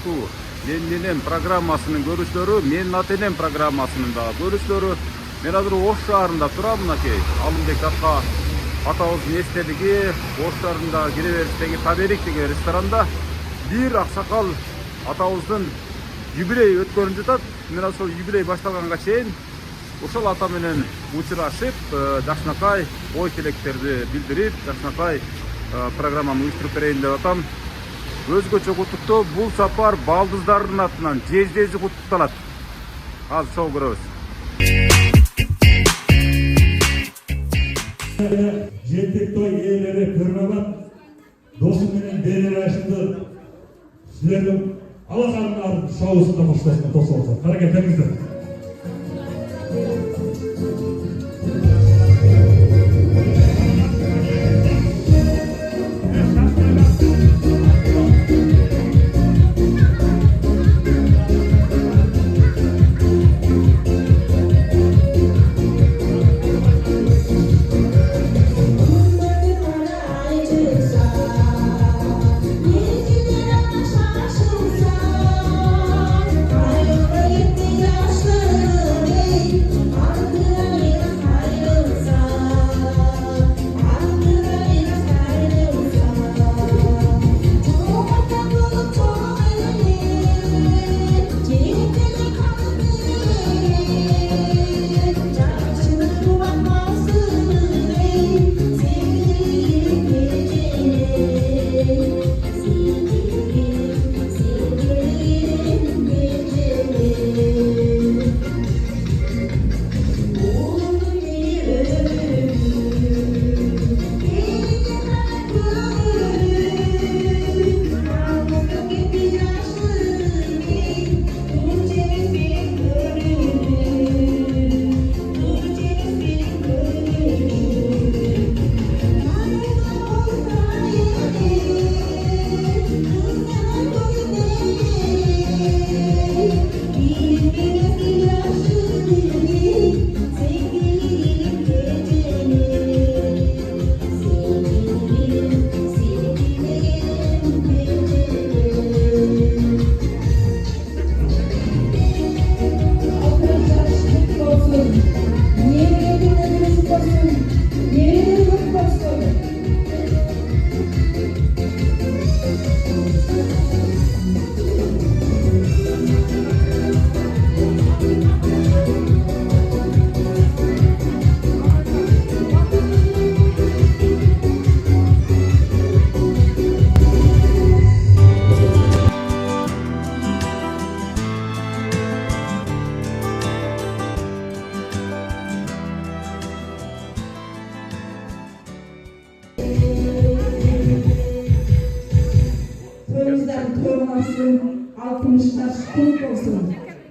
ушул менен программасынын көрүүчүлөрү, менин ата энем программасынын дагы көрүүчүлөрү. Мен азыр Ош шаарында турам, мынакей Алымбек атка атабыздын эстелиги Ош шаарында кире бериштеги Таберик деген ресторанда бир аксакал атабыздын юбилей өткөрүнүп жатат. Мен ошол юбилей башталганга чейин ошол ата менен учурашып, жакшынакай ой тилектерди билдирип, жакшынакай программаны уюштуруп берейин деп атам. Өзгөчө куттуктоо бул сапар балдыздардын атынан жездеси куттукталат. Азыр шоу көрөбүз. Жентек той ээлери көрмөбат досум менен берер ашынды силердин алаканын шоусунда коштойсуңар тосолсо. Аракеттеңиздер.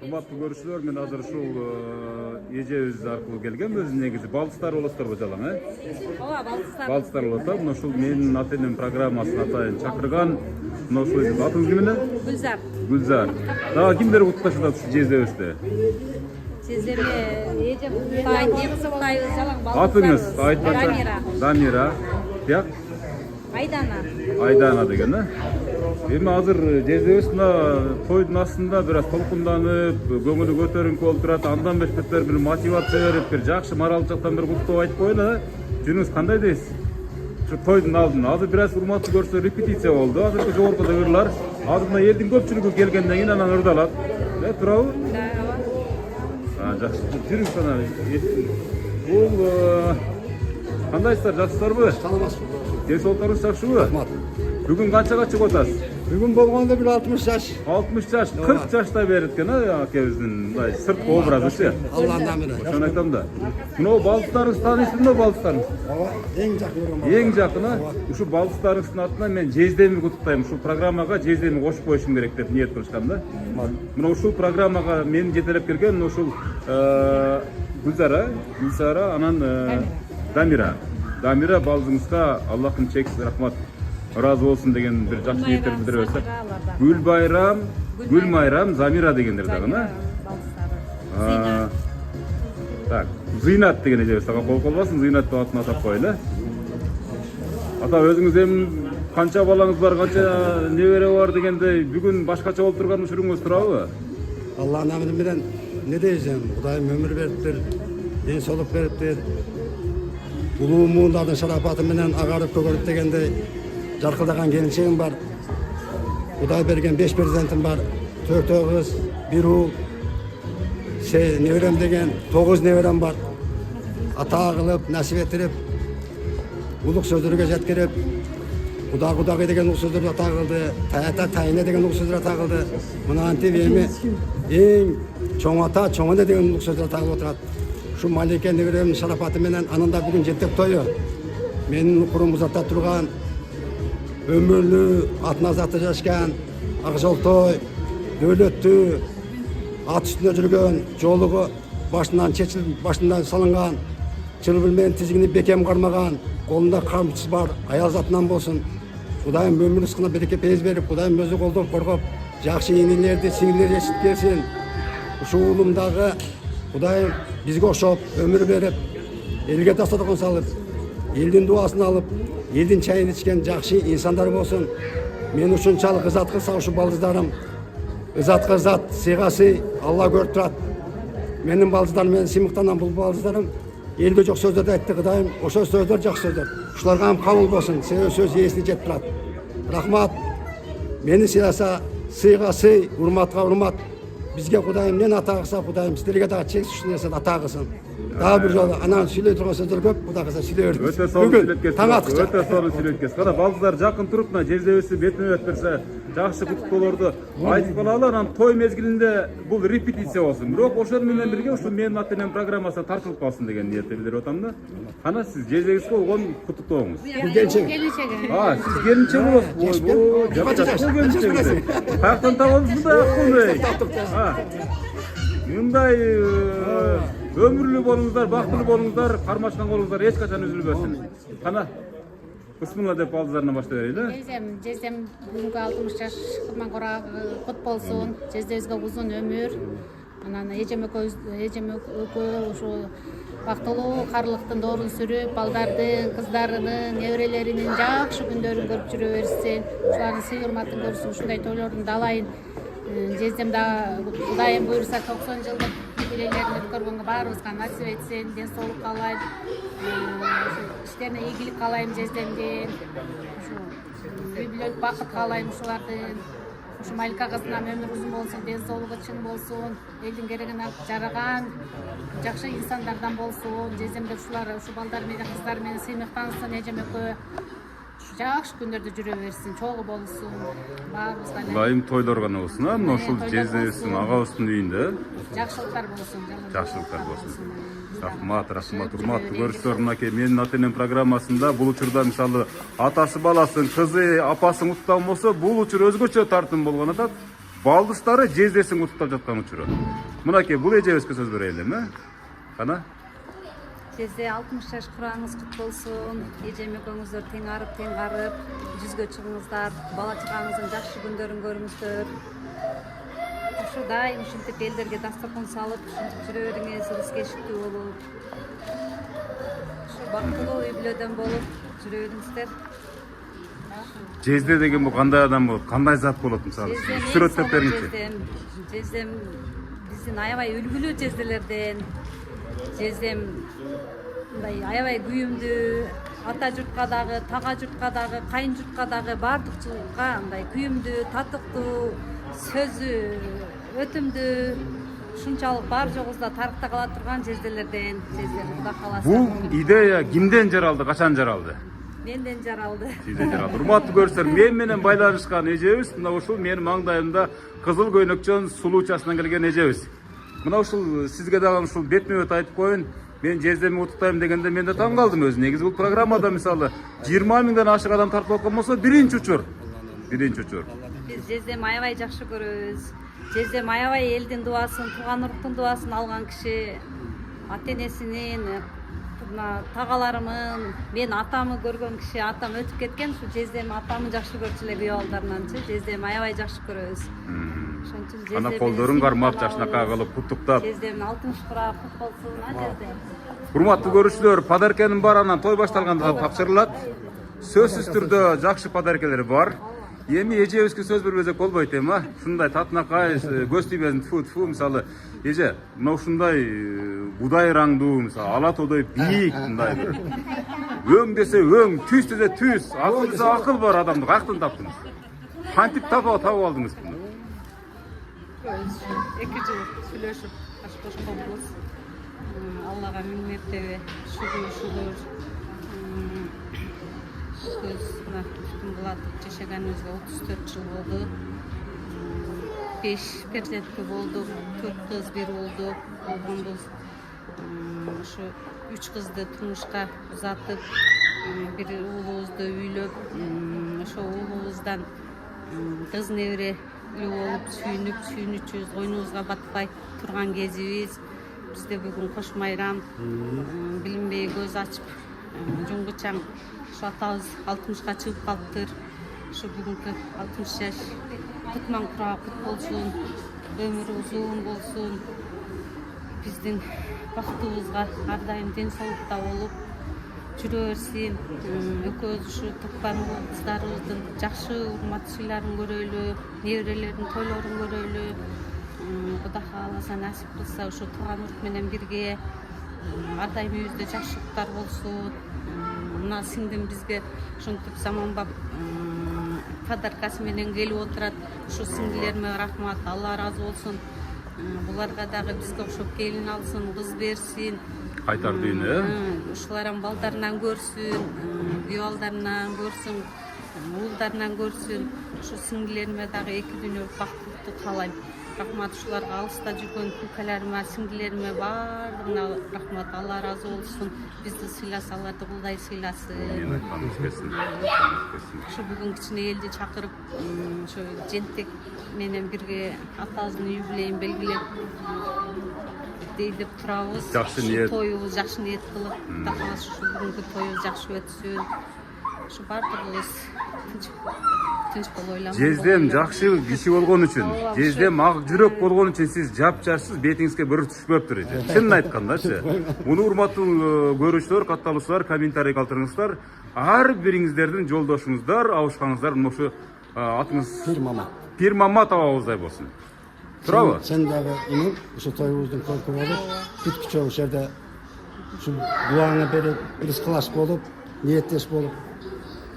Урматтуу көрүүчүлөр, мен азыр ушул эжебиз аркылуу келгем. Өзү негизи балдыздар болосуздарбы жалаң, Ооба, балдыздар. Балдыздар болосуздар. Мына ушул менин ата энем программасын атайын чакырган. Мына ушул атыңыз ким эле? Гүлзар. Гүлзар. Дагы кимдер куттукташып атат ушул жездебизде? Сиздерге эжем куттуктайт, негизи куттуктайбыз жалаң балдыздар. Атыңыз айтпаса? Дамира. Дамира. Тияк? Айдана. Айдана деген, Эми азыр жездебиз мына тойдун астында бир аз толкунданып, көңүлү көтөрүңкү болуп турат. Андан бетер бир мотивация берип, бир жакшы моралдык жактан бир куттук айтып коелу, Жөнүңүз кандай дейсиз? Ушу тойдун алдында азыр бир аз урматтуу көрсө репетиция болду. Азыркы жогоркуда ырлар. Азыр мына элдин көпчүлүгү келгенден кийин анан ырдалат. Туурабы? Ооба. Жакшы. Жүрүңүз анан. Бул кандайсыздар, жакшысыздарбы? Саламатсызбы? Ден соолуктарыңыз жакшыбы? Бүгүн канчага чыгып атасыз? Бүгүн болгондо бир 60 жаш. 60 жаш, 40 жашта берет экен, акебиздин мындай сырткы образычы. Алланын амыры. Ошону айтам да. Мына балдыздарыңызды тааныйсызбы, балдыздарыңыз? Ооба, эң жакын. Эң жакын, Ушу балдыздарыңыздын атынан мен жездеми куттуктайм. Ушул программага жездеми кошуп коюшум керек деп ниет кылышкам да. Мына ушул программага мени жетелеп келген ушул Гүлзара, анан Дамира. Дамира балдызыңызга Аллахым чексиз рахмат. Разы болсун деген бир жакшы ниеттер билдире берсе. Гүлмайрам, Замира дегендер дагы, Так, Зыйнат деген эжебиз дагы кол колбасын, Зыйнат деп атын атап коелу. Ата өзүңүз эми канча балаңыз бар, канча небере бар дегенде бүгүн башкача болуп турган учуруңуз турабы? Allah'ın emrinden ne diyeceğim? Kudayım ömür veriptir, en soluk veriptir. Ulu muğunların şarafatımından ağarıp kögörüp degende jarkıldagan gelinçegim var. Kuday bergen 5 prezidentim var. 4 oğuz, 1 uğul. Neverem degen 9 neverem var. Ata kılıp, nasip ettirip, uluk sözlürüge jetkirip, Kuda degen ulu sözlürü ata kıldı, tayata tayine degen ulu sözlürü ata kıldı. Mına antip emi en çoğ ata, çoğunda degen ulu sözlürü ata kılıp oturat. Şu Malike neveremin şarafatı menen anında bugün jettek toyu. Menin kurum uzakta turgan, ömürlü, atına zatı yaşkan, Akjol toy, dövlettü, at üstünde жүрген, жолугу başından salıngan, çıl bilmeyen tizgini bekem karmagan, kolunda kamçısı var, ayal zatından bolsun. Kudayım ömür ıskına bereke peyz berip, Kudayım özü koldan korkup, jakşı yenilerdi, singiller eşit gelsin. Şu ulumdağı Kudayım bizge okşop, ömür berip, elge tasadıkın salıp, elin duasını alıp, elin çayını içken jakşı insanlar bolsun. Men uşunçalık ızatqı sağışı balızlarım, ızatqı ızat, sıyğası Allah görüp turat. Menin balızlarım, men simiktanan bul balızlarım, elde çok sözler de aytты Kudayım, oşo sözler jak sözler. Şularga ham kabul bolsun, sebep söz esine jetip turat. Rahmat, meni sıyasa, sıyğa sıy, hurmatga hurmat. Bizge Kudayım ne ata kılsa Kudayım, sizlerge daha çeksiz şunu esen ata kılsın. Daha bir jolu, anan süйлөй турган сөздөр көп, Кудай кылса сүйлөй берип. Өтө сонун сүйлөткенсиз. Таң аткыча. Өтө сонун сүйлөткенсиз. Кара балдар жакын туруп мына жездебеси бетине өтүп берсе, жакшы куттуктоолорду айтып калалы, анан той мезгилинде бул репетиция болсун. Бирок ошол менен бирге ушу менин аты-менен программасына тартылып калсын деген ниетте билдирип атам да. Кана сиз жездеңизге болгон куттуктооңуз. Келчек. Сиз келинче болосуз. Каяктан табабыз мындай акылды? Мындай ömürlü bolуңуздар, бактылуу болуңуздар, кармашкан болуңуздар эч качан үзүлбөсүн. Кана бисмилла деп балдарына баштап берели. Жездем бүгүнкү 60 жаш кырман кут болсун. Жездебизге узун өмүр. Анан эжем экөө ушу бактылуу карлыктын доорун сүрүп, балдардын, кыздарынын, неберелеринин жакшы күндөрүн көрүп жүрө берсин. Ушулардын сый урматын көрсүн, ушундай тойлордун далайын. Жездем да Кудайым буйруса 90 жылдык юбилейлерин өткөргөнгө баарыбызга насип этсин, ден соолук каалайм. Иштерине ийгилик каалайм жездемдин. Ушу үй-бүлөлүк бакыт каалайм ушулардын. Ушу Малика кызынын өмүрү узун болсун, ден соолугу чың болсун, элдин керегин алып жараган жакшы инсандардан болсун. Жездемде ушулар, ушу балдар менен кыздар менен сыймыктансын, эжем экөө жакшы күндөрдө жүрө берсин, чогуу болсун. Баарыбызга Кудайым тойлор гана болсун, мына ушул жездебиздин агабыздын үйүндө жакшылыктар болсун. жакшылыктар болсун. Рахмат, урматтуу көрүүчүлөр, мынакей менин аты-менен программасында бул учурда мисалы атасы баласын, кызы апасын куттаган болсо, бул учур өзгөчө тартым болгон атат. Балдыстары жездесин куттап жаткан учуру. Мынакей бул эжебизге сөз берели, Кана? Жезде 60 жаш кураңыз кут болсун. Эжем экөөңүздөр тең арып, тең карып, жүзгө чыгыңыздар, бала чагаңыздын жакшы күндөрүн көрүңүздөр. Ушу дайым ушинтип элдерге дастаркан салып, ушинтип жүрө бериңиз, ырыс-кечиктүү болуп. Ушу бактылуу үй-бүлөдөн болуп жүрө бериңиздер. Жезде деген бул кандай адам болот? Кандай зат болот мисалы? Сүрөттөп бериңизчи. Жездем биздин аябай үлгүлүү жезделерден. Жездем мындай аябай күйүмдүү, ата журтка дагы, тага журтка дагы, кайын журтка дагы баардык журтка мындай күйүмдүү, татыктуу, сөзү өтүмдүү, ушунчалык бар жогубузда тарыхта кала турган жезделерден. Жездем Кудай кааласа. Бул идея кимден жаралды, качан жаралды? Менден жаралды. Сизден жаралды. Урматтуу көрүүчүлөр, мен менен байланышкан эжебиз мына ушул менин маңдайымда кызыл көйнөкчөн сулуучасынан келген эжебиз. Мына ушул сизге дагы ушул бетме-бет айтып коеюн. Мен жездемди куттуктайм дегенде мен да таң калдым өзү. Негизи бул программада мисалы 20 миңден ашык адам тартылып аткан болсо, биринчи учур. Биз жездем аябай жакшы көрөбүз. Жездем аябай элдин дубасын, тууган уруктун дубасын алган киши. Ата-энесинин, тагаларымын, мен атамы көргөн киши, атам өтүп кеткен, ушу жездем атамы жакшы көрчү эле күйөө балдарынанчы. Жездем аябай жакшы көрөбүз. Ана колдорун кармап, жашынакай кылып куттуктап. Жездемдин 60 курагы кут болсун, жездем. Урматтуу көрүүчүлөр, подаркенин бар анан той башталганда тапшырылат. сөзсүз түрдө жакшы подаркелер бар. Эми эжебизге сөз бербесек болбойт эми, а? Ушундай татынакай, көз тийбесин, тфу, мисалы, эже, мына ушундай будай раңдуу, мисалы, ала тоодой бийик, мындай бир. Өң десе өң, түз десе түз, акыл десе акыл бар адамды каяктан таптыңыз? Кантип табып алдыңыз буну? Эки жыл сүйлөшүп аш кошконбуз. Аллага миң мертебе шүгүр. Сөз мына бүтүн булатып жашаганыбызга 34 жыл болду. 5 перзентли болдук, 4 кыз, 1 уул болгонбуз. Ошо 3 кызды турмушка узатып, бир уулубузду үйлөп, ошо уулубуздан кыз небере болуп сүйүнүчүбүз, койнубузга батпай турган кезибиз. Бизде бүгүн кош майрам, билинбей көз ачып, жумгучаң ошо атабыз 60га чыгып калыптыр. Ошо бүгүнкү 60 жаш кутман курагы кут болсун, өмүрү узун болсун. Биздин бактыбызга ар дайым ден соолукта болуп жүрө берсин. Экөөбүз ушу туккан кыздарыбыздын жакшы урмат сыйларын көрөлү, неберелердин тойлорун көрөлү. Кудай кааласа насип кылса ушу тууган урт менен бирге ар дайым үйүбүздө жакшылыктар болсун. Мына сиңдим бизге ушинтип заманбап подаркасы менен келип отурат. Ушу сиңдилериме рахмат, Алла ыраазы болсун. Буларга дагы бизге окшоп келин алсын, кыз берсин. Кайтар дүйнө, Ушуларым балдарынан көрсүн, үй балдарынан көрсүн, уулдарынан көрсүн. Ушу сиңдилериме дагы эки дүйнө бактылыкты каалайм. Рахмат ушуларга алыста жүргөн күкаларыма, сиңдилериме баардыгына рахмат, Алла ыраазы болсун. Бизди сыйласа, аларды Кудай сыйласын. Ушу бүгүн кичине элди чакырып, ошо жентек менен бирге атабыздын юбилейин белгилеп дейдип турабыз. Жакшы ниет. Тоюбуз жакшы ниет кылып, Кудай кааласа ушу бүгүнкү тоюбуз жакшы өтсүн. Ушу баардыгыбыз тынч болуп ойлойм. Жездем жакшы киши болгон үчүн, жездем ак жүрөк болгон үчүн сиз жапжарсыз бетиңизге бир түшпөптүр эже. Чынын айткандачы. Муну урматтуу көрүүчүлөр, катталуучулар, комментарий калтырыңыздар. Ар бириңиздердин жолдошуңуздар, абышкаңыздар ошо атыңыз Пир мама табабыздай болсун. Турабы? Sen dagы иним ушу тоюбуздун көркү болуп, бүткүчө ушул жерде ушу дуаңа берип, рызкылаш болуп, ниеттеш болуп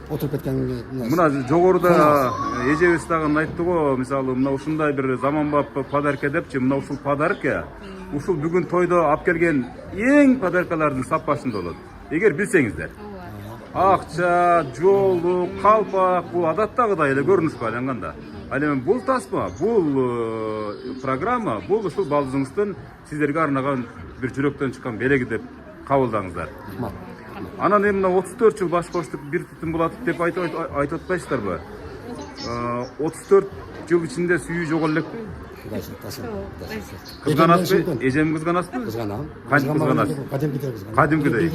отуруп кеткенге. Мына жогоруда эжебиз дагы айтты го, мисалы мына ушундай бир заманбап подарка депчи, мына ушул подарка ушул бүгүн тойдо алып келген эң подаркалардын саппашында болот. Эгер билсеңиздер. Акча, жолу, калпак, бул адаттагыдай эле көрүнүш байланганда. Ал эми бул тасма, бул программа, бул ушул балдызыңыздын сиздерге арнаган бир жүрөктөн чыккан белеги деп кабылдаңыздар. Анан эми мына 34 жыл баш коштук бир түтүн булатып деп айтып атпайсыздарбы? 34 жыл ичинде сүйүү жок элек. Кызганасызбы? Эжем кызганасызбы? Кызганам. Кантип кызганасыз? Кадимкидей.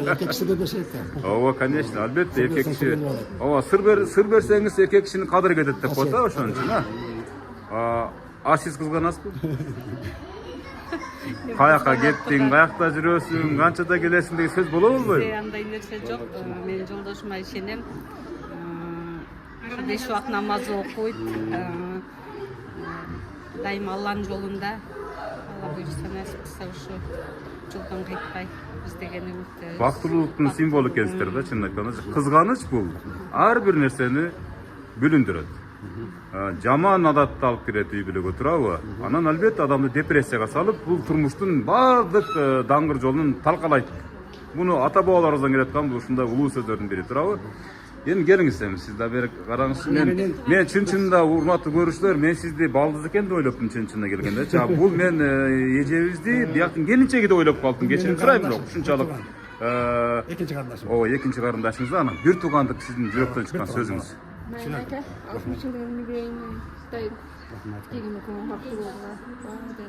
Эркек киши бербешет. Ооба, конечно, албетте эркек киши. Ооба, сыр берсеңиз эркек кишинин кадыры кетет деп коет, ошон үчүн, а сиз кызганасызбы? Каяка кеттиң, каякта жүрөсүң, канчада келесиң деген сөз боло болбойбу? Андай нерсе жок. Мен жолдошума ишенем. 5 убак намаз окуйт. Дайым Алланын жолунда. Алла буйруса насип кылса ушу жолдон кайтпай биз деген үмүттөбүз. Бактылуулуктун символу экенсиздер да, чынын айтканда. Кызганыч бул ар бир нерсени бүлүндүрөт. Жаман адатты алып келет үй бүлөгө, турабы? Анан албетте адамды депрессияга салып, бул турмуштун баардык даңгыр жолун талкалайт. Муну ата бабаларыбыздан келаткан бул ушундай улуу сөздөрдүн бири, турабы? Эми келиңиз, эми сиз да бери караңызчы. Мен чын-чынында урматтуу көрүүчүлөр, мен сизди балдыз экен деп ойлоптум чын-чынына келгенде. Бул мен эжебизди бияктын келинчеги деп ойлоп калдым. Кечирим сурайм, бирок ушунчалык Экинчи карындашым. Ооба, экинчи карындашыңыз. Анан бир туугандык сиздин жүрөктөн чыккан сөзүңүз. Mayaka, 60 yılın yüreğine dayım. Gelin okuma hakkı oldular. Bağırdı.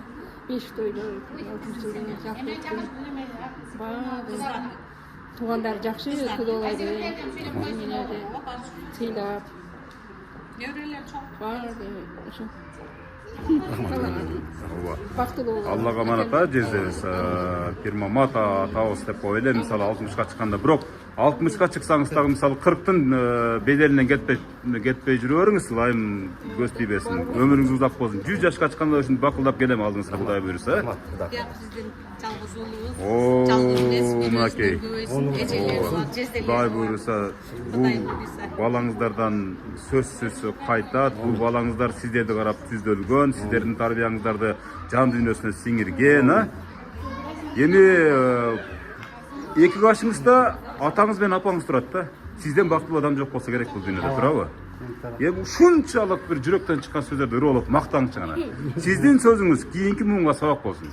5 toyda 60 yılın jakşı ettim. Bağırdı. Tuğanlar jakşı tudolaydı. Menelerde sıylap. Bağırdı. ооба. Бактылуу бололу. Аллага аманат жездебиз. Пирмамат атабыз деп коелу. Мисалы 60-ка чыкканда, бирок 60-ка чыксаңыз дагы мисалы 40-тын беделинен кетпей жүрө бериңиз. Айым көз тийбесин. Өмүрүңүз узак болсун. 100 жашка чыкканда ушинти бакылдап келем алдыңызга, Кудай буйруса. Биздин жалгыз уулубуз. Жалгыз эмес, Мынакей. эжелери бар, жезделери Кудай бар. буйруса, бул балаңыздардан сөзсүз кайтат. Бул балаңыздар сиздерди карап түздөлгөн, сиздердин тарбияңыздарды жан дүйнөсүнө сиңирген, Эми эки башыңызда атаңыз менен апаңыз турат да. Сизден бактылуу адам жок болсо керек бул дүйнөдө, туурабы? Эми ушунчалык бир жүрөктөн чыккан сөздөрдү ырып алып мактаңчы гана. Сиздин сөзүңүз кийинки муунга сабак болсун.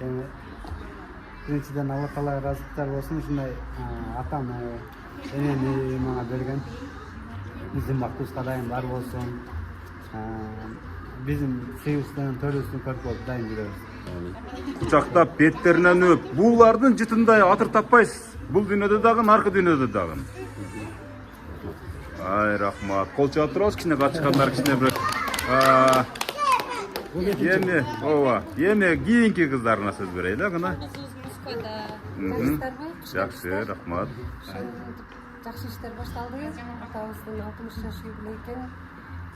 Эми биринчиден Алла Таалага ыраазылыктар болсун, ушундай атам энени мага берген. Биздин бактыбызга дайым бар болсун. Биздин сегизден төрүбүздүн көрүп болуп дайым жүрөбүз. Кучактап, беттеринен өп, булардын жытындай атыр таппайсыз. Бул дүйнөдө дагы, наркы дүйнөдө дагы. Ай, рахмат. Кол чаап турабыз, кичине качкандар, кичине бир. Эми, ооба, эми кийинки кыздарына сөз берели, гана. Жакшы, рахмат. Жакшы иштер башталды. Атабыздын 60 жаш юбилей экен.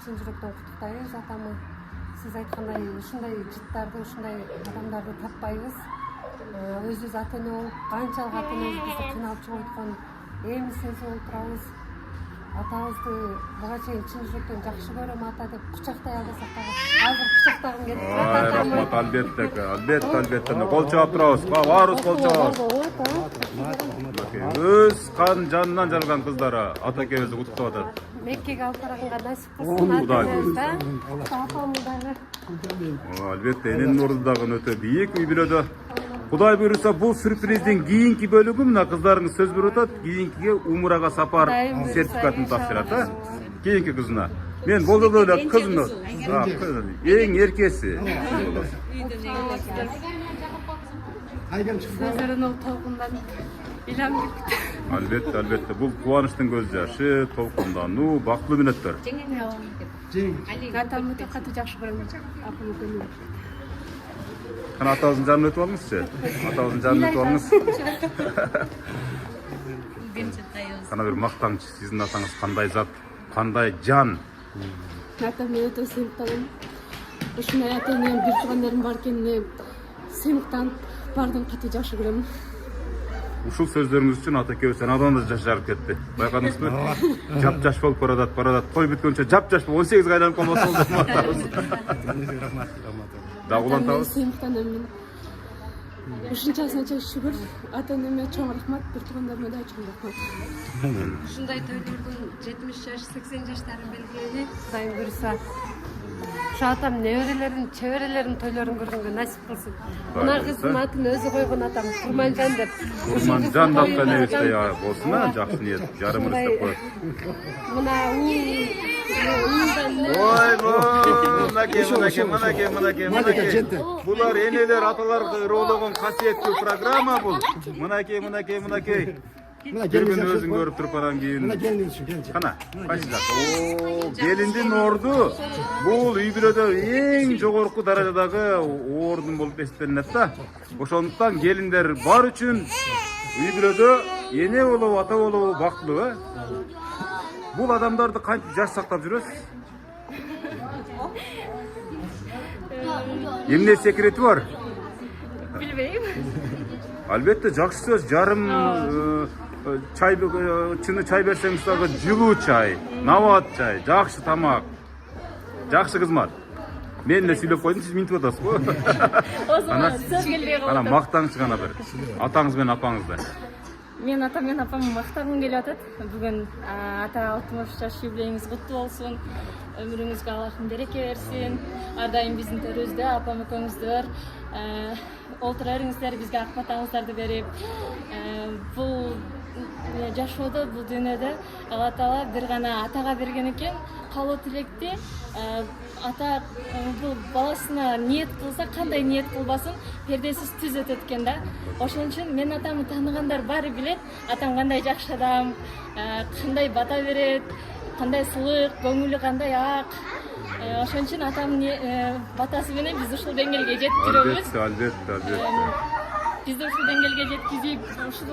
Чын жүрөктөн куттуктайбыз атамы. Siz aytқандай ушундай жыттарды, ушундай адамдарды таппайбыз. Өзүбүз ата-эне болуп, канчалык ата-энебиз бизди кыйналып чыгыткан эмисиз болуп турабыз. Атабызды буга чейин чын жүрөктөн жакшы көрөм ата деп кучактай албасак дагы азыр кучактагым келип турат. Рахмат, албетте. Кол чаап турабыз. Баарыбыз кол чаабыз. Өз кан жанынан жаралган кыздары атакебизди куттуктап атат. Меккеге алып барганга насип кылсын ата-энебиз да. Апамды дагы. Албетте, эненин орду дагы өтө бийик үй бүлөдө. Кудай буйруса, бул сюрприздин кийинки бөлүгү мына кыздарыңыз сөз берип атат, кийинкиге умрага сапар сертификатын тапшырат, кийинки кызына. Мен болду эле кызым. Эң эркеси. Сөздөрүн ол толкундан илам кетти. Албетте, бул кубанычтын көз жашы, толкундануу, бактылуу мүнөттөр. Атам өтө катуу жакшы көрөм. Апам көңүл. Кана атабыздын жанын өтүп алыңызчы. Атабыздын жанын өтүп алыңыз. Кана бир мактаңчы, сиздин атаңыз кандай зат, кандай жан. Атам өтө сыймыктанам. Ушундай ата-энем бир туугандарым бар экенине сыймыктанып, баардыгын катуу жакшы көрөм. Ушул сөздөрүңүз үчүн атакебиз анадан да жашарып кетти. Байкадыңызбы? Жап-жаш болуп барат. Той бүткөнчө жап-жаш 18-ге айланып калмаса болду деп атабыз. Дагы улантабыз. Сыймыктанам мен. Ушунчасына шүгүр, ата-энеме чоң рахмат, бир туугандарыма да чоң рахмат. Ушундай тойлордун 70 жаш, 80 жаштарын белгилейли. Кудайым буйруса, ушу атам неберелерин, чеберелерин тойлорун көргөнгө насип кылсын. Мына кыздын атын өзү койгон атам Курманжан деп. Курманжан деп небестей болсун, жакшы ниет, жарымыбыз деп коет. Мына Мынакей. Булар энелер, аталар ыроологон касиеттүү программа бул. Мынакей. Бир күн өзүң көрүп туруп анан кийин. Кана, кайсыздар? Келиндин орду бул үй бүлөдө эң жогорку даражадагы ордун болуп эсептелинет да. Ошондуктан келиндер бар үчүн үй бүлөдө эне болобу, ата болобу бактылуу, Бул адамдарды кантип жаш сактап жүрөсүз? Эмне секрети бар? Билбейм. Албетте жакшы сөз, жарым чай, чыны чай берсеңиз дагы жылуу чай, набат чай, жакшы тамак, жакшы кызмат. Мен эле сүйлөп койдум, сиз минтип атасызбы? Сөз келбей калды. Ана мактаңыз гана бир. Атаңыз менен апаңызды. Мен атам мен апам мактагым келип атат. Бүгүн ата 60 жаш юбилейиңиз куттуу болсун. Өмүрүңүзгө Аллахым береке берсин. Ар дайым биздин төрүбүздө апам экөөңүздөр олтура бериңиздер, бизге ак батаңыздарды берип, бул жашоодо, бул дүйнөдө Алла Таала бир гана атага берген экен. Калуу тилекти ата бул баласына ниет кылса, кандай ниет кылбасын, пердесиз түз өтөт экен да. Ошон үчүн мен атамды тааныгандар баары билет, атам кандай жакшы адам, кандай бата берет, кандай сылык, көңүлү кандай ак. Ошон үчүн атамдын батасы менен биз ушул деңгээлге жетип жүрөбүз. Албетте. Бизди ушул деңгээлге жеткизип, ушул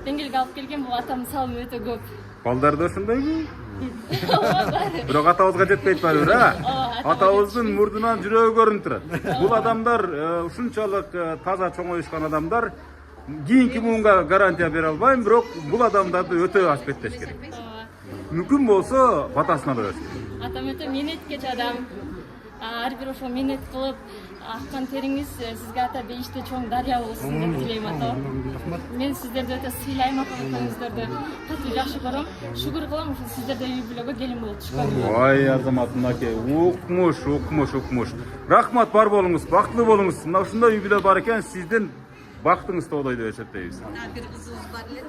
деңгээлге алып келген бул атамдын салымы өтө көп. Балдар да ошондойбу? Бирок атабызга жетпейт барыбир, Атабыздын мурдунан жүрөгү көрүнүп турат. Бул адамдар ушунчалык таза чоңоюшкан адамдар. Кийинки муунга гарантия бере албайм, бирок бул адамдарды өтө аспеттеш керек. Мүмкүн болсо батасына да өтсүн. Атам өтө минеткеч адам. Ар бир ошол минет кылып аккан териңиз сизге ата бейиште чоң дарыя болсун деп тилейм ата. Мен сиздерди өтө сыйлайм, акылыңыздарды катуу жакшы көрөм. Шүгүр кылам ушул сиздерде үй бүлөгө келин болуп түшкөнүмө. Ой, Азаматым аке, укмуш. Рахмат, бар болуңуз, бактылуу болуңуз. Мына ушундай үй бүлө бар экен, сиздин бактыңыз тоодой деп эсептейбиз. Бир кызыбыз бар эле.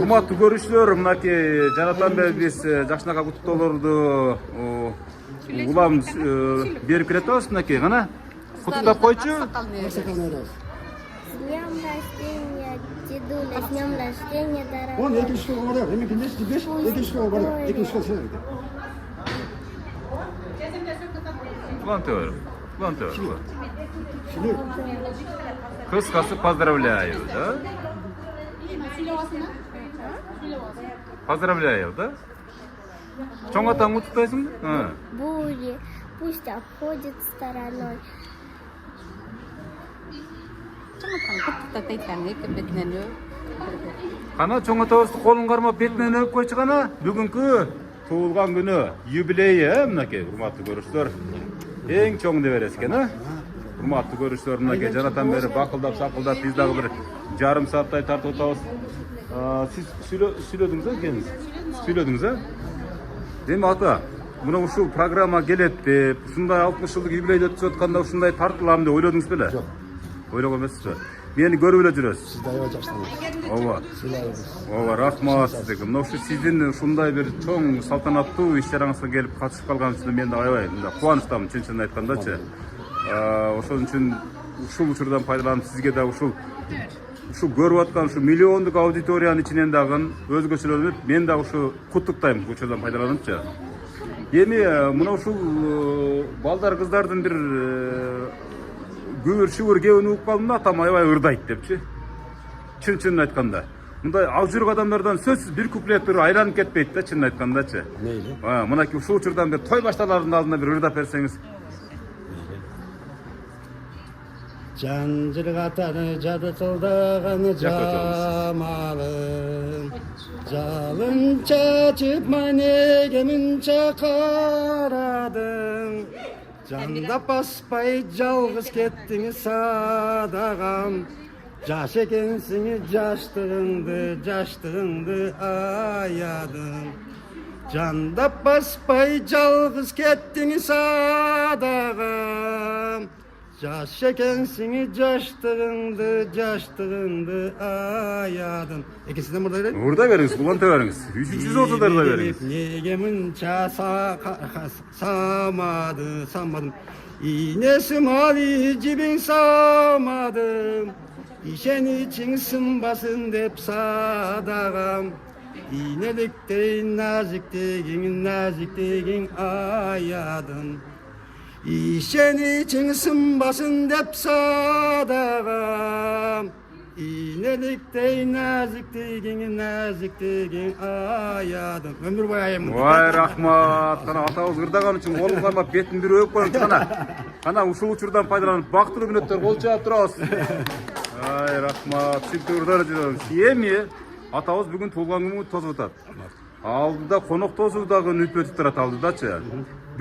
Урматтуу көрүүчүлөр, мынакей жаратан биз жакшынака куттуктоолорду улам берип келе атабыз. Мынакей кана куттуктап койчу. С днем рождения, дедуля, с днем рождения, дорогой. Он экинчи школга барат, эми кимдеш, экинчи школга барат, экинчи школ сен. Плантер. Кыскасы поздравляю, да? Поздравляю, да? Чоң атаң куттуктайсыңбы? Бури, пусть обходит стороной. Куттуктап айткан эки бетинен өп. Кана чоң атабызды колун кармап бетинен өп койчу кана. Бүгүнкү туулган күнү, юбилейи, мынакей урматтуу көрүүчүлөр. Эң чоң неберesi экен, урматтуу көрүүчүлөр, мынакей жаратан бери бакылдап сакылдап биз дагы бир жарым сааттай тартып атабыз. Сиз сүйлөдүңүз, келиңиз. Сүйлөдүңүз, Эми ата, мына ушул программа келет деп, ушундай 60 жылдык юбилейди өткөрүп атканда ушундай тартылам деп ойлодуңуз беле? Жок. Ойлогон эмессизби? Мени көрүп эле жүрөсүз. Сиз да аябай жакшы. Ооба, рахмат сизге. Мына ушу сиздин ушундай бир чоң салтанаттуу иш чараңызга келип катышып калган үчүн мен да аябай кубанычтамын, чын айткандачы. Ошон үчүн ушул учурдан пайдаланып сизге да ушул көрүп аткан ушу миллиондук аудиториянын ичинен дагы өзгөчөлөнүп, мен да ушу куттуктайм учурдан пайдаланыпчы. Эми мына ушул балдар кыздардын бир күбүр-шүгүр кебин угуп калдым, атам аябай ырдайт депчи. Чын айтканда. Мындай ал жүрүк адамдардан сөзсүз бир куплет бир айланып кетпейт да, чын айткандачы. Мейли. Мынакей ушул учурдан бир той башталардын алдында бир ырдап берсеңиз. Жан жыргатаны жады тылдаганы жамалым. Жалын чачып манеге мынча карадым. Жандап баспай жалгыз кеттиңиз садагам. Жаш экенсиң жаштыгыңды аядым. Жандап баспай жалгыз кеттиңиз садагам. Жаш экенсиң жаштыгыңды аядым. Экинчиден мурда берейин? Мурда бериңиз, уланта бериңиз. Үчүнчү болсо да бериңиз. Неге мынча самадым. Инесим али жибиң самадым. Ишен ичиң сынбасын деп садагам. Инеликтей назиктегиң аядым. Ишен ичиң сынбасын деп садагам. Инеликтей назиктегиң аядым. Өмүр бой айым. Ой, рахмат. Кана атабыз ырдаган үчүн колун кармап бетин бир өп коюңуз кана. Кана ушул учурдан пайдаланып бактылуу мүнөттөр кол чаап турабыз. Ай, рахмат. Силтүрдөр жүрөбүз. Эми атабыз бүгүн туулган күнү тосуп атат. Алдыда конок тосуу дагы нүп өтүп турат алдыдачы.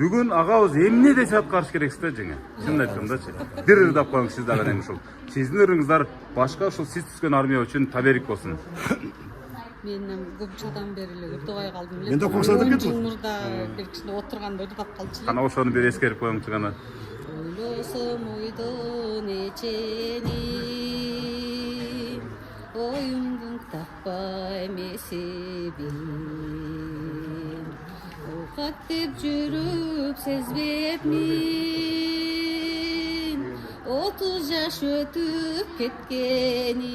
Бүгүн агабыз эмне десе аткарыш керексиз да жеңе. Чын айткандачы. Бир ырдап коюңуз сиз дагы эми ушул. Сиздин ырыңыздар башка ушул сиз түзгөн армия үчүн таберик болсун. Мен көп жылдан бери эле ырдабай калдым эле. Мен да коксадып кеттим. Мурда бир кичине отурганда ырдап калчу элем. Кана ошону бир эскерип коюңуз кана. Ойлосом ойдон эчени, оюмдун таппайм эсебин. Окат деп жүрүп сезбепмин, 30 жаш өтүп кеткенин.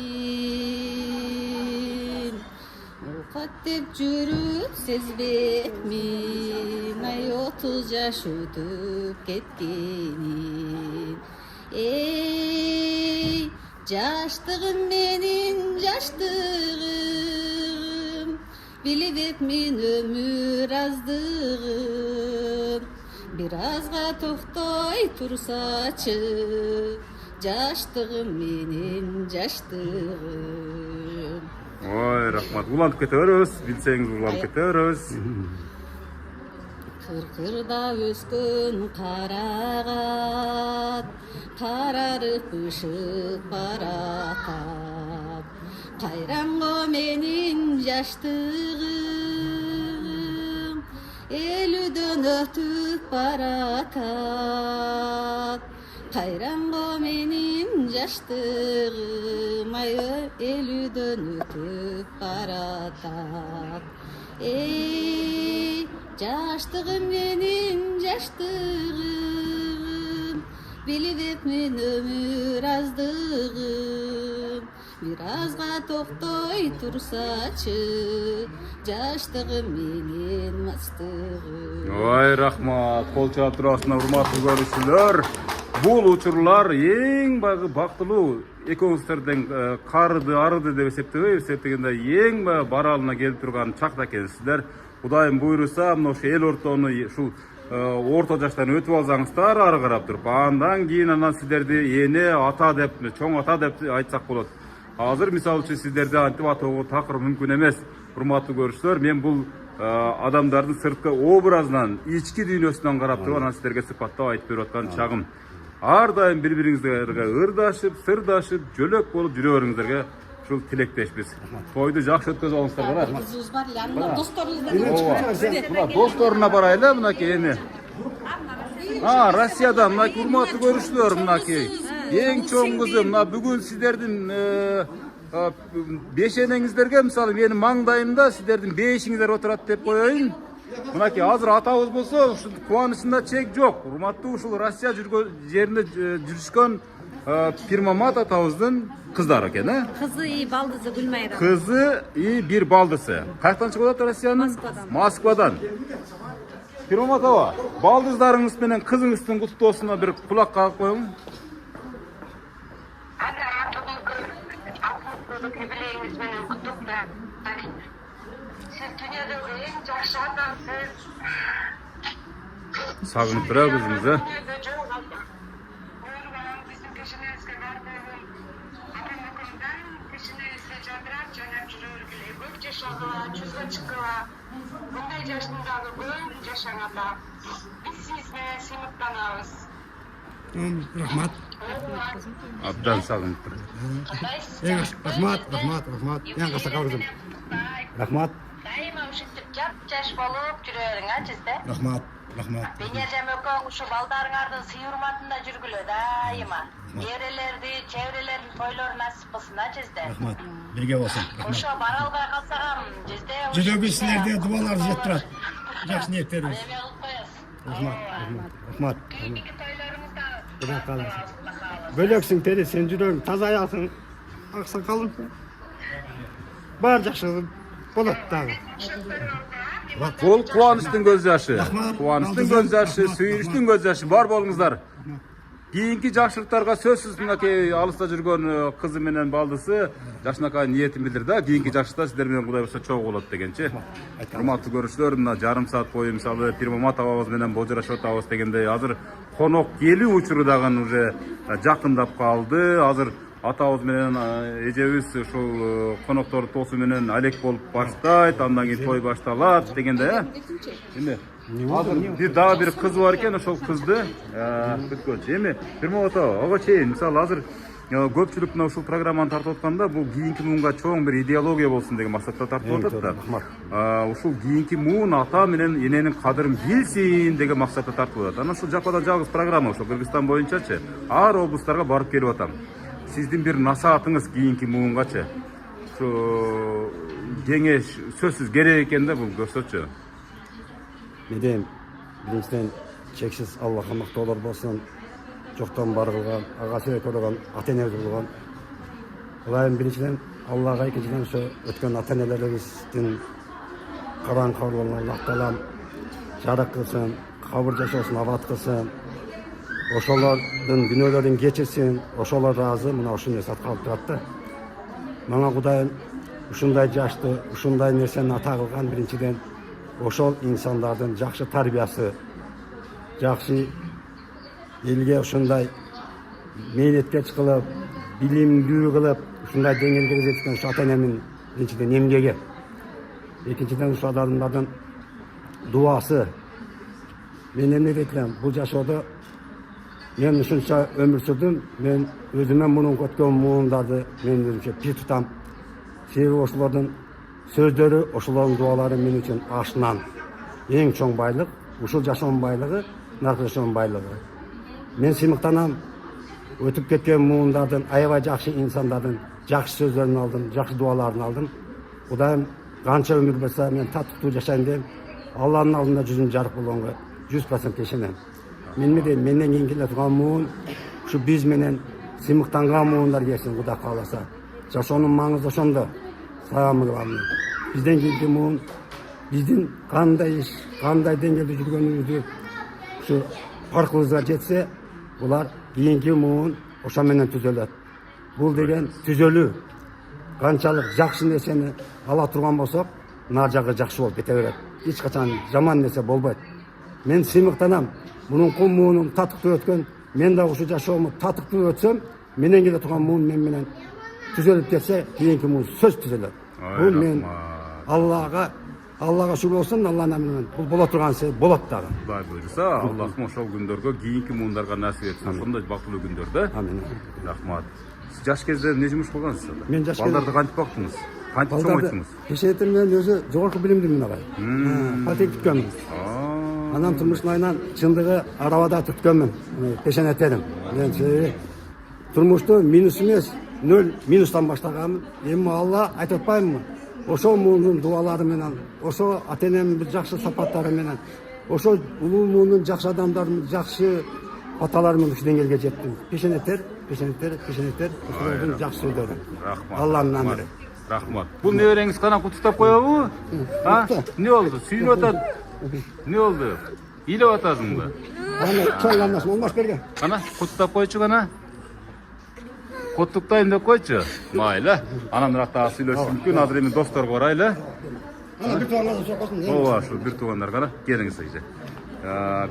Vafat dep жүрүп сезбепмин, ай 30 жаш өтүп кеткенин. Эй, жаштыгым менин жаштыгым, билбепмин өмүр аздыгын. Бир азга токтой турсачы, жаштыгым менин жаштыгым. Ой, рахмат. Улантып кете беребиз, билсеңиз улантып кете беребиз. Кыркырда өскөн карагат, карарып ышык баратат. Кайранго менин жаштыгым, элүүдөн өтүп баратат. Кайранго менин жаштыгым, ай элүүдөн өтүп баратат. Эй, жаштыгым менин жаштыгым, билбепмин өмүр аздыгын. Бир азга токтой турсачы, жаштыгым менин мастыгым. Ой, рахмат. Кол чаап турасыздар, урматтуу көрүүчүлөр. Бул учурлар эң бактылуу экөөңүздөрдөн карыды, арыды деп эсептебейбиз. Эсептегенде эң баралына келип турган чакта экенсиздер. Кудайым буйруса, мына ошо эл ортону ушул орто жаштан өтүп алсаңыздар, ары карап туруп, андан кийин сиздерди эне, ата деп, чоң ата деп айтсак болот. Азыр мисалы үчүн сиздерди антип атоого такыр мүмкүн эмес. Урматтуу көрүүчүлөр, мен бул адамдардын сырткы образынан, ички дүйнөсүнөн карап туруп, анан сиздерге сыпаттап айтып берип аткан чагым. Ар дайым бири-бириңизге ырдашып, сырдашып, жөлөк болуп жүрө бериңиздерге ушул тилектешпиз. Тойду жакшы өткөзүп алыңыздар, Кызыбыз бар, янында досторубуздан. Мына досторуна барайлы, мынакей эми. Россиядан мынакей урматтуу көрүүчүлөр, мынакей эң чоң кызы, мына бүгүн сиздердин бешенеңиздерге, мисалы менин маңдайымда сиздердин бешиңиздер отурат деп коеюн. Мынакей азыр атабыз болсо, ушул кубанычында чек жок. Урматтуу ушул Россия жеринде жүрүшкөн Пирмамат атабыздын кыздары экен, Кызы и балдызы Гүлмайра. Кызы и бир балдысы. Каяктан чыгып атат Россиянын? Москвадан. Пирмамат аба, балдыздарыңыз менен кызыңыздын куттуусуна бир кулак кагып коюң. Сагынып турабыз кызым, Bunday jashndagi ko'p jashanganda biz siz bilan siymoqlanamiz. Rahmat. Abdan sagынып тур. Rahmat. Yangi saqavdim. Rahmat. Daima ушинтип жаш болуп жүрөөрүң, чизде. Rahmat. Бенежем экөөң ушу балдарыңардын сый урматында жүргүлө дайыма. Эрелерди, чебрелердин тойлору насип кылсын, чизде. Rahmat. Birge болсун. Ошо бара албай калсагам, чизде. Жүрөгү силерде дубалар жеп турат. Жакшы ниеттериңиз. Эме кылып коесуз. Rahmat. Кийинки тойлорубузда Құдай қаласын. Бөлөксүң тери, сен жүрөгүң таза аяксың. Аксакалың. Бар жакшы болот дагы. Бул кубанычтын көз жашы. Кубанычтын көз жашы, сүйүнүчтүн көз жашы бар болуңуздар. Кийинки жакшылыктарга сөзсүз мынакей алыста жүргөн кызы менен балдысы жашынакай ниетин билдирди. Кийинки жакшылыкта сиздер менен Кудай буйруса чогуу болот дегенчи. Урматтуу көрүүчүлөр, мына жарым саат бою мисалы Пирмамат абабыз менен Божорашот абабыз дегендей азыр конок келүү учуру дагы уже жакындап калды. Азыр атабыз менен эжебиз ушул коноктордун тоосу менен алек болуп баштайт, андан кийин той башталат дегенде, Эми азыр дагы бир кыз бар экен, ошол кызды күткөнчү. Эми Пирмамат ага чейин мисалы азыр көпчүлүк мына ушул программаны тартып атканда бул кийинки муунга чоң бир идеология болсун деген максатта тартып атат да. Ушул кийинки муун ата менен эненин кадырын билсин деген максатта тартып атат. Анан ушул жапада жалгыз программа ошо Кыргызстан боюнчачы ар облустарга барып келип атам. Сиздин бир насаатыңыз кийинки муунгачы ушу кеңеш сөзсүз керек экен да бул көрсөтчү. Медем, биринчиден чексиз Аллахка мактоолор болсун. Жоктон бар кылган, ага себеп болгон ата-энебиз болгон. Кудайым биринчиден Аллага экинчиден ошо өткөн ата энелерибиздин караң кабырларына Аллах таалам жарык кылсын, кабыр жашоосун абат кылсын. Ошолордун күнөөлөрүн кечирсин, ошолор разы, мына ушул нерсе аткарылып турат да. Мага Кудайым ушундай жашты, ушундай нерсени ата кылган биринчиден ошол инсандардын жакшы тарбиясы, жакшы элге ушундай мээнеткеч кылып, билимдүү кылып, ушундай деңгээлге жеткен ушу ата энемдин биринчиден эмгеги, экинчиден ушу адамдардын дуасы. Мен эмне дейт элем, бул жашоодо мен ушунча өмүр сүрдүм, мен өзүмө мунун көткөн муундарды мен өзүмчө бир тутам. Себеби ошолордун сөздөрү, ошолордун дуалары мен үчүн ашынан эң чоң байлык, ушул жашоонун байлыгы, наркы жашоонун байлыгы. Мен сыймыктанам, өтүп кеткен муундардын, аябай жакшы инсандардын жакшы сөздөрүн алдым, жакшы дуаларын алдым. Кудайым канча өмүр берсе, мен татыктуу жашайын дейм. Алланын алдында жүзүм жарык болгонго 100% ишенем. Мен эмне дейм, менден кийин келе турган муун ушу биз менен сыймыктанган муундар келсин, Кудай кааласа. Жашоонун маңызы ошондо. Саламы кылам. Бизден кийинки муун биздин кандай иш, кандай деңгээлде жүргөнүбүздү ушу паркыбызга жетсе, булар кийинки муун ошо менен түзөлөт. Бул деген түзөлүү. Канчалык жакшы нерсени ала турган болсок, нар жагы жакшы болуп кете берет. Эч качан жаман нерсе болбойт. Мен сыймыктанам. Мунун муунум татыктуу өткөн, мен да ушу жашоому татыктуу өтсөм, менен келе турган муун мен менен түзөлүп кетсе, кийинки муун сөз түзөлөт. Бул мен Аллага шүгүр болсун, Алланын амры бул боло турган нерсе болот дагы. Кудай буйруса, Аллахым ошол күндөргө, кийинки муундарга насип этсин. Ошондой бактылуу күндөрдө. Амин. Рахмат. Сиз жаш кезде эмне жумуш кылгансыз? Мен жаш кезде балдарды кантип бактыңыз? Кантип чоңойттуңуз? Пешенеттен мен өзү жогорку билимдимин агай. Патент түткөнмүн. Анан турмуштун айынан чындыгы арабада түткөнмүн. Пешенеттедим. Мен турмушту минус эмес, 0 минустан баштаганмын. Эми Алла айтып атпаймынбы? Ошол муунун дуалары менен, ошол ата энемдин жакшы сапаттары менен, ошол улуу муунун жакшы адамдардын жакшы аталары менен ушул деңгээлге жеттим. Пешенеттер, ошолордун жакшы сөздөрү. Рахмат. Алланын амры. Рахмат. Бул небереңиз кана куттуктап коебу? Эмне болду? Сүйүнүп атат. Эмне болду? Ыйлап атасыңбы? Аны чоң анасым олмаш берген. Кана куттуктап койчу кана. Куттуктайм деп койчу. Майла. Анан ыракта сүйлөшүп мүмкүн, азыр эми досторго барайлы. Аны бир туугандар чокосун. Ооба, ушу бир туугандар кана. Келиңиз эже.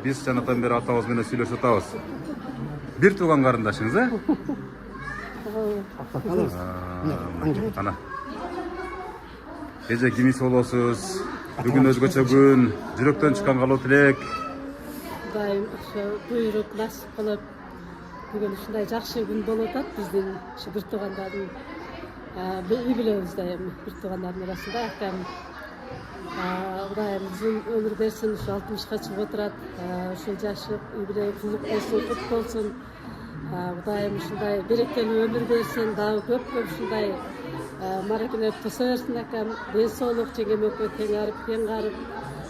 Биз жанатан бери атабыз менен сүйлөшүп атабыз. Бир тууган карындашыңыз, Ана. Эже кимис болосуз? Бүгүн өзгөчө күн, жүрөктөн чыккан калуу тилек. Кудайым ошо буйрук насип кылып, бүгүн ушундай жакшы күн болуп атат биздин ушу бир туугандардын үй бүлөбүздө эми бир туугандардын арасында акам. Кудайым узун өмүр берсин, ушу 60-ка чыгып отурат. Ушул жашы үй бүлө кулук болсун, кут болсун. Кудайым ушундай берекелүү өмүр берсин, дагы көп ушундай маракелеп тоса берсин акам. Ден соолук, жеңем экөө тең арып,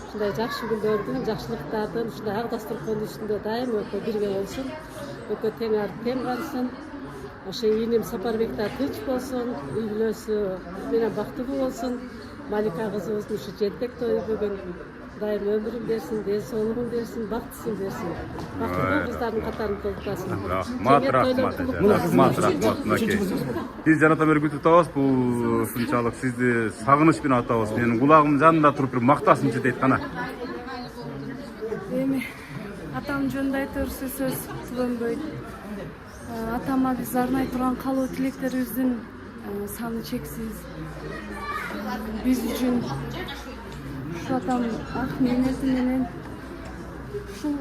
ушундай жакшы күндөрдүн, жакшылыктардын, ушундай ак дастуркондун үстүндө дайым экөө бирге болсун. Экөө тең арып, тең калсын. Ошо ийиним Сапарбек да тынч болсун, үй бүлөсү менен бактылуу болсун. Малика кызыбыздын ушу жентек тою бүгүн. Кудайым өмүрүн берсин, ден соолугун берсин, бактысын берсин. Бактылуу кыздардын катарын толуктасын. Рахмат. Биз жанатан бери күтүп атабыз. Бул ушунчалык сизди сагыныч менен атабыз. Менин кулагымдын жанында туруп бир мактасынчы дейт кана. Эми атам жөнүндө айтыр сөз түгөнбөйт. Атама биз арнай турган каалоо тилектерибиздин саны чексиз. Биз үчүн ушу атам ак мээнети менен ушул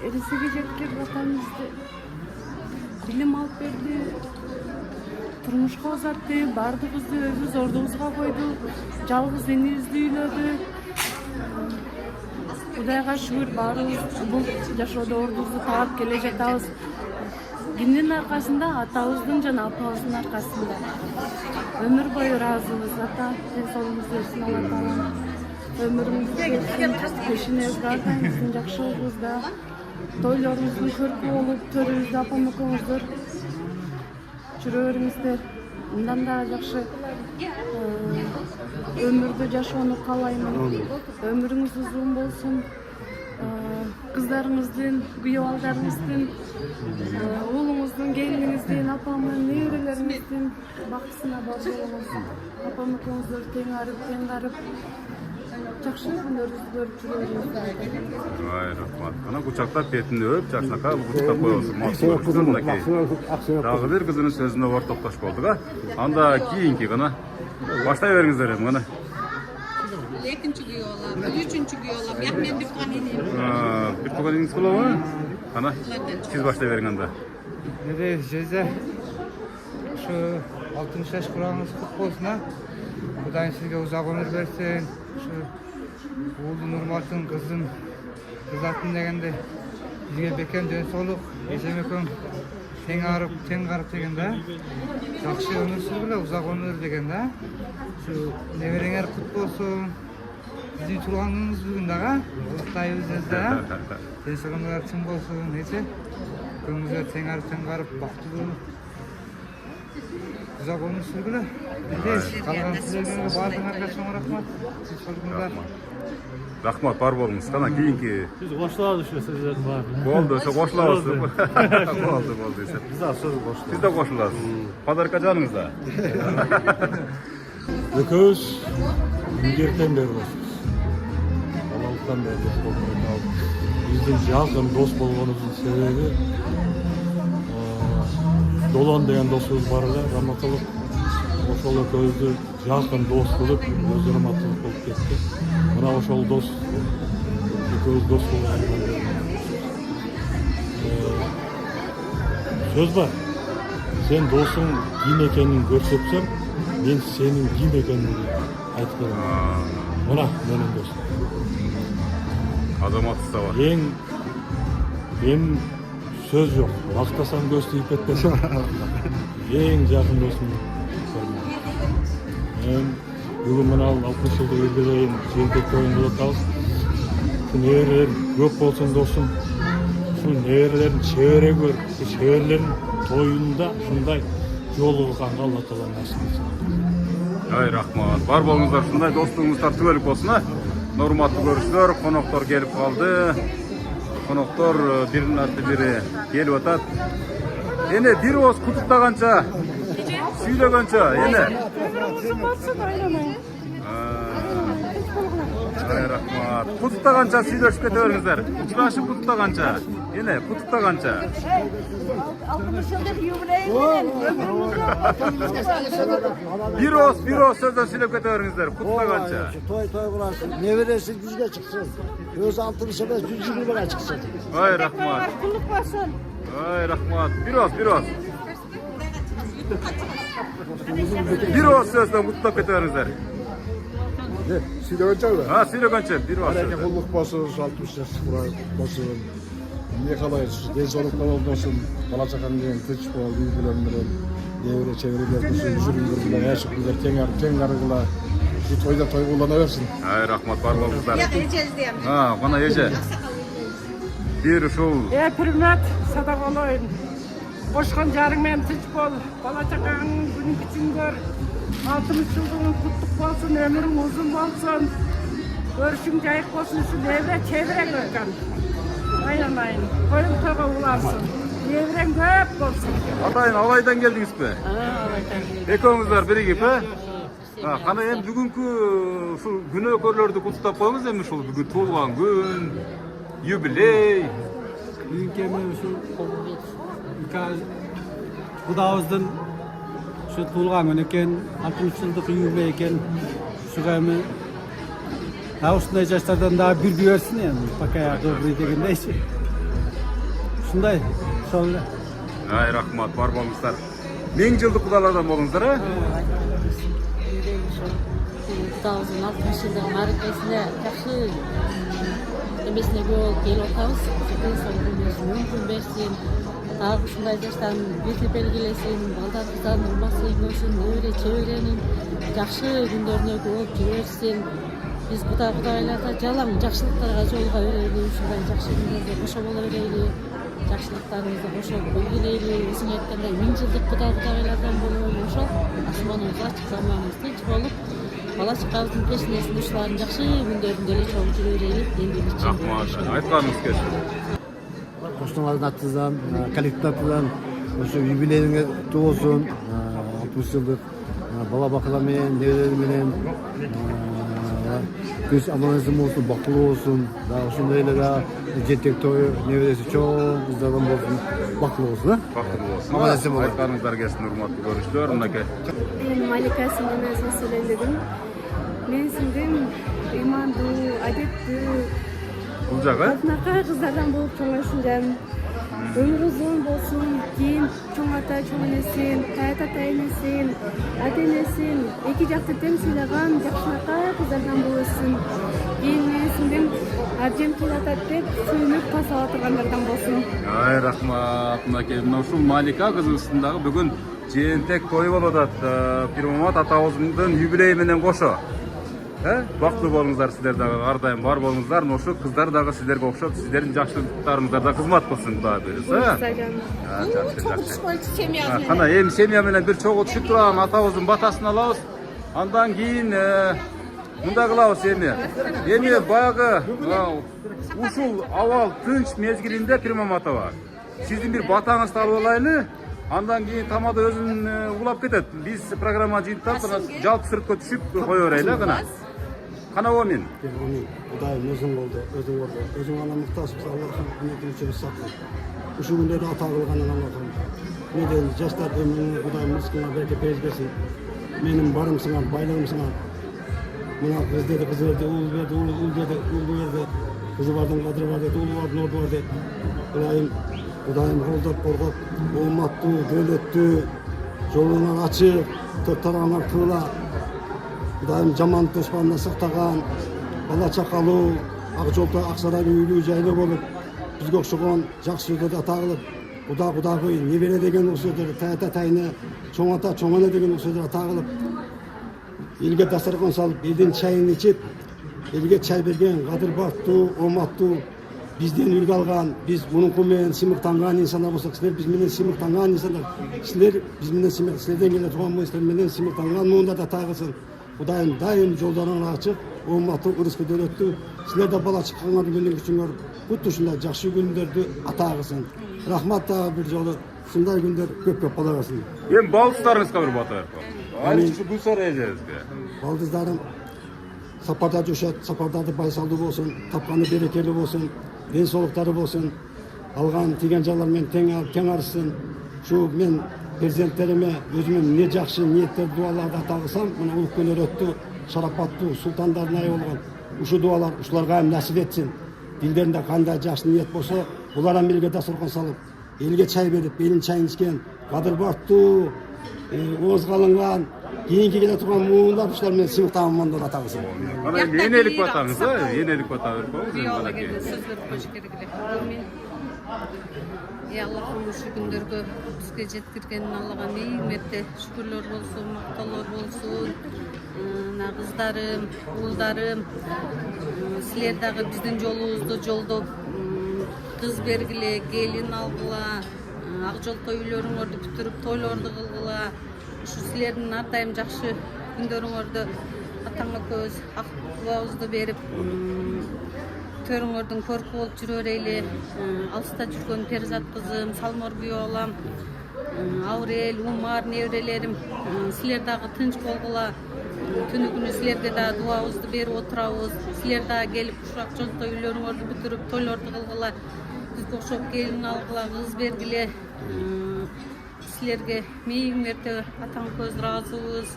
эресеге жеткен атамызды билим алып берди, турмушка узатты, баардыгыбызды өз ордубузга койду, жалгыз энебизди үйлөдү. Кудайга шүгүр, баарыбыз бул жашоодо ордубузду таап келе жатабыз. Кимдин аркасында? Атабыздын жана апабыздын аркасында. Өмүр бою ыраазыбыз. Ата ден соолугуңузду берсин Алла таала. Өмүрүңүздү берсин, пешинебизге аркайыңыздын жакшы болуңузда, тойлоруңуздун көркү болуп, төрүбүздө апам экөөңүздөр жүрө бериңиздер. мындан да жакшы өмүрдү жашоону каалаймын. Өмүрүңүз узун болсун. Кыздарыңыздын, күйөө балдарыңыздын, уулуңуздун, келиниңиздин, апамдын, неберелериңиздин бактысына бар болуңуз. Апам экөөңүздөр тең арып, жакшы күндөрүңүздү көрүп жүрөбүз. Ай, рахмат. Ана кучактап бетин өп, жакшынакай кучактап коебуз. Максым мынакей. Дагы бир кызынын сөзүнө ортоктош болдук, Анда кийинки гана баштай бериңиздер эми гана. Экинчи күйөө алам, үчүнчү күйөө алам. Бияк мен бир туган энем. Бир туган энеңиз болобу? Ана сиз баштай бериң анда. Жезе ушу 60 жаш курагыңыз кут болсун. Кудайым сизге узак өмүр берсин. Ушу уулдун урматын, кыздын атын дегенде бизге бекем ден соолук, эжем экөөң тең карып деген да. Жакшы өмүр сүргүлө, узак өмүр деген да. Ушу небереңер кут болсун. Биздин тууганыңыз бүгүн дагы уктайбыз да. Ден соолугуңар чың болсун, эже. Көңүлгө тең карып бактылуу. Узак өмүр сүргүлө. Калган силерге баардыгыңарга чоң рахмат. Сиз болгоңуздар. Рахмат, бар болуңуз. Кана кийинки. Биз коштолобуз ушу сөздөрдүн баарын. Болду, ошо кошулабыз. Болду. Биз да сөз коштолобуз. Сиз да кошуласыз. Подарка жаныңыз да. Экөөбүз илгертен бери досбуз. Балалыктан бери дос болуп калдык. Биздин жакын дос болгонубуздун себеби Долон деген досубуз бар эле, Раматылык. Ошол экөөбүздү жакын дос кылып, өз раматтылык болуп кетти. Мына ошол дос экөөбүз дос болгондан бери. Сөз бар. Сен досуң ким экенин көрсөтсөң, мен сенин ким экениңди айтып берем. Мына менин досум. Азамат Уста бар. Эң сөз жок. Мактасам көз тийип кетпесин. Эң жакын досум. Мен бүгүн мына 60 жылдык юбилейин жыйынтык тоюнда атабыз. Неберелер көп болсун досум. Ушул неберелердин чебереги бар. Чеберелердин тоюнда ушундай жолугганга Алла таала насип этсин. Ай, рахмат. Бар болуңуздар, ушундай достугуңуздар түгөлүк болсун. Урматтуу көрүүчүлөр, коноктор келип калды. Коноктор биринин арты бири келип атат. Эне бир ооз куттуктаганча, сүйлөгөнчө, эне. Ай, рахмат. Куттуктаганча сүйлөшүп кете бериңиздер. Учурашып куттуктаганча. Эне, куттуктаганча. 60 жылдык юбилей менен Бир ооз сөздөн сүйлөп кете бериңиздер. Куттуктаганча. Той кыласың, небереси 100ге чыксын. Өзү 60 эмес 120ге чыксын. Ай, рахмат. кулдук болсун. Ай, рахмат. Бир ооз. Бир ооз сөздөн куттуктап кете бериңиздер. Сүйлөгөнчөбү? Сүйлөгөнчө бир ооз. Бареке кулдук болсун, 60 жаш болсун. Эмне каалайбыз? Ден соолуктуу болсун, бала чакаң менен тынч болуп, үй бүлөң менен небере чеберелер болсун, жүрүңдөр менен яшып күндөр тең арыгыла. Şu toyda toy kullana versin. Ay, rahmat var bolыңыздар. Mana eje. Bir ушул. Hürmet, sadak olayın. Koşkan jarыңмен tinch bol. Bala chaqangın günü kiching gör. 60 yılın kutluk bolsun, ömürüň uzun bolsun. Görüşüň jayık bolsun, şu nevre çevireň ökan. Aylanayın. Koyun toga ulasın. Nevreň köp bolsun. Atayın alaydan geldiňizmi? Alaydan. Ekөөňüzler birigip, Qana endi bugunku şu günökörlөрдү kutlap koýuңuz endi uşul bugun tuğulgan gün, юбилей. Bugünkü şu Kudağızdan şu tuğulgan gün eken, 60 yıllık юбилей eken, şuga emin daha uşunday yaşlardan daha bir versin yani, pakaya добрый degende işi. Şunday, şöyle. Ay, rahmat, var bolуңуздар. 1000 жылдык кудалардан болуңуздар, ha? Kudağımızın 60 yıllık marikasına yakşı emesine gelip otabız. Mümkün versin. Daha şunday yaştan birlik belgilesin, balдар kızdan urması ömürsün, öyle çevirenin yakşı günlerine görüp jübersin. Biz Kudaylarga jalan jakşılıklarga jolga bereli, şunday jakşı günlerde boşa bola bereli. жакшылыктарыбызды кошоп белгилейли. Өзүң айткандай 1000 жылдык кудагайлардан болобу ошол асманыбыз ачык, заманыбыз тынч болуп, бала чакабыздын пешенесинде ушулардын жакшы күндөрүндө эле чогуу жүрө берели. Эми Рахмат. Айтканыңыз келсин. Коштоңардын атынан, коллектив атынан ошо юбилейиңе куттуу болсун. 60 жылдык бала бакыла менен, неберелер менен көз аман-эсен болсун, бактылуу болсун. Дагы ошондой эле да жетек тою небереси чоң кыздардан болсун, бактылуу болсун. Бактылуу болсун. Аман-эсен болсун. Айтканыңыздар келсин, урматтуу көрүүчүлөр. Мынакей. Мен Малика менен сөйлөдүм. Мен сиңдим ыймандуу, адеттүү, Бул жагы? кызмакай кыздардан болуп чоңойсуңжам. Өмүр узун болсун, кийин чоң ата, чоң энесин, тайта энесин, ата энесин, эки жакты тең сыйлаган жакшынакай кыздардан болсун. Кийин мен сиңдим абжем келатат деп сүйүнүп касала тургандардан болсун. Ай, рахмат. Мынакей, мына ушул Малика кызыбыздын дагы бүгүн жээнтек тою болуп атат. Пирмамат атабыздын юбилейи менен кошо. Бактылуу болуңуздар, сиздер дагы ар дайым бар болуңуздар. Ошо кыздар дагы сиздерге окшоп, сиздердин жакшылыктарыңыздарда кызмат кылсын Кудай буйруса. Кана эми семья менен бир чогуу түшүп турган атабыздын батасын алабыз. Андан кийин мындай кылабыз эми. Эми баягы ушул абал тынч мезгилинде Пирмамат атаба сиздин бир батаңызды алып алайлы. Андан кийин тамада өзүн улап кетет. Биз программа жыйынтып жалпы сүрөткө түшүп кое берели, кана. Кана о мен. Кудайым өзүң болду, өзүң болду. Өзүң гана муктажбыз, Аллахым үмүтүн үчүн сактап. Ушул күндөрдө ата кылганын Аллахым. Меден жаштар өмүрүнө Кудайым рызкыңа берекет берсин. Менин барым сыңар, байлыгым сыңар. Мына кыз деди, кыз берди, уул берди, уул деди, уул берди. Кызы бардын кадыры бар деди, уулу бардын орду бар деди. Кудайым колдоп, коргоп, уматтуу, дөөлөттүү, жолуңар ачык, төрт тарабыңар туула. Кудайым жаман душмандан сактаган, бала чакалуу, ак жолдо аксарай үйлүү жайлуу болуп, бизге окшогон жакшы сөздөрдү ата кылып, кудагый, небере деген сөздөрдү, тайта тайыны, чоң ата, чоң эне деген сөздөрдү ата кылып, элге дасаркан салып, элдин чайын ичип, элге чай берген, кадыр бактуу, оматтуу, бизден үлгү алган, биз мунунку менен сыймыктанган инсандар болсок, силер биз менен сыймыктанган инсандар, силер биз менен силерден келе турган силер менен сыймыктанган муундар ата кылсын. Кудайым дайым жолдоруңар ачык, оматтуу, ырыскы дөөлөттүү, силер да бала чыкканга күнү үчүңөр кут ушундай жакшы күндөрдү ата кылсын. Рахмат дагы бир жолу, ушундай күндөр көп бола берсин. Эми балдыздарыңызга бир бата берип коюңуз. Айрыкча Гүлсара эжебизге. Балдыздарым сапарда жашат, сапардарды байсалдуу болсун, тапканы берекелүү болсун, ден соолуктары болсун, алган тиген жалар менен тең арышсын. Ушу мен перзенттериме өзүмө эмне жакшы ниеттер, дуаларды ата кылсам, мына улук күндөр өттү, шарапаттуу султандардын айы болгон. Ушу дуалар ушуларга насип этсин. Дилдеринде кандай жакшы ниет болсо, булардан элге дасторкон салып, элге чай берип, элин чайын ичкен, кадыр бактуу, ооз калынган, кийинки келе турган муундар ушулар менен сыймыктанган муундар ата кылсын. Кана энелик батаңыз, энелик бата берип коюңуз. Сөздөр коюш керек эле. Аллахым ушу күндөргө бизге жеткиргенин Аллага миң мерте шүкүрлөр болсун, мактоолор болсун. Кыздарым, уулдарым, силер дагы биздин жолубузду жолдоп, кыз бергиле, келин алгыла, ак жол той үйлөрүңөрдү бүтүрүп, тойлорду кылгыла. Ушу силердин ар дайым жакшы күндөрүңөрдө атаңа көз ак дуабызды берип, төрүңөрдүн көркү болуп жүрө берели. Алыста жүргөн Перзат кызым, Салмор күйөө балам, Аурел, Умар, неберелерим, силер дагы тынч болгула. Түнү күнү силерге да дуабызды берип отурабыз. Силер дагы келип ушул ак жол той үйлөрүңөрдү бүтүрүп, тойлорду кылгыла. Бизге окшоп келин алгыла, кыз бергиле. Силерге миң мерте атаң көз ыраазыбыз.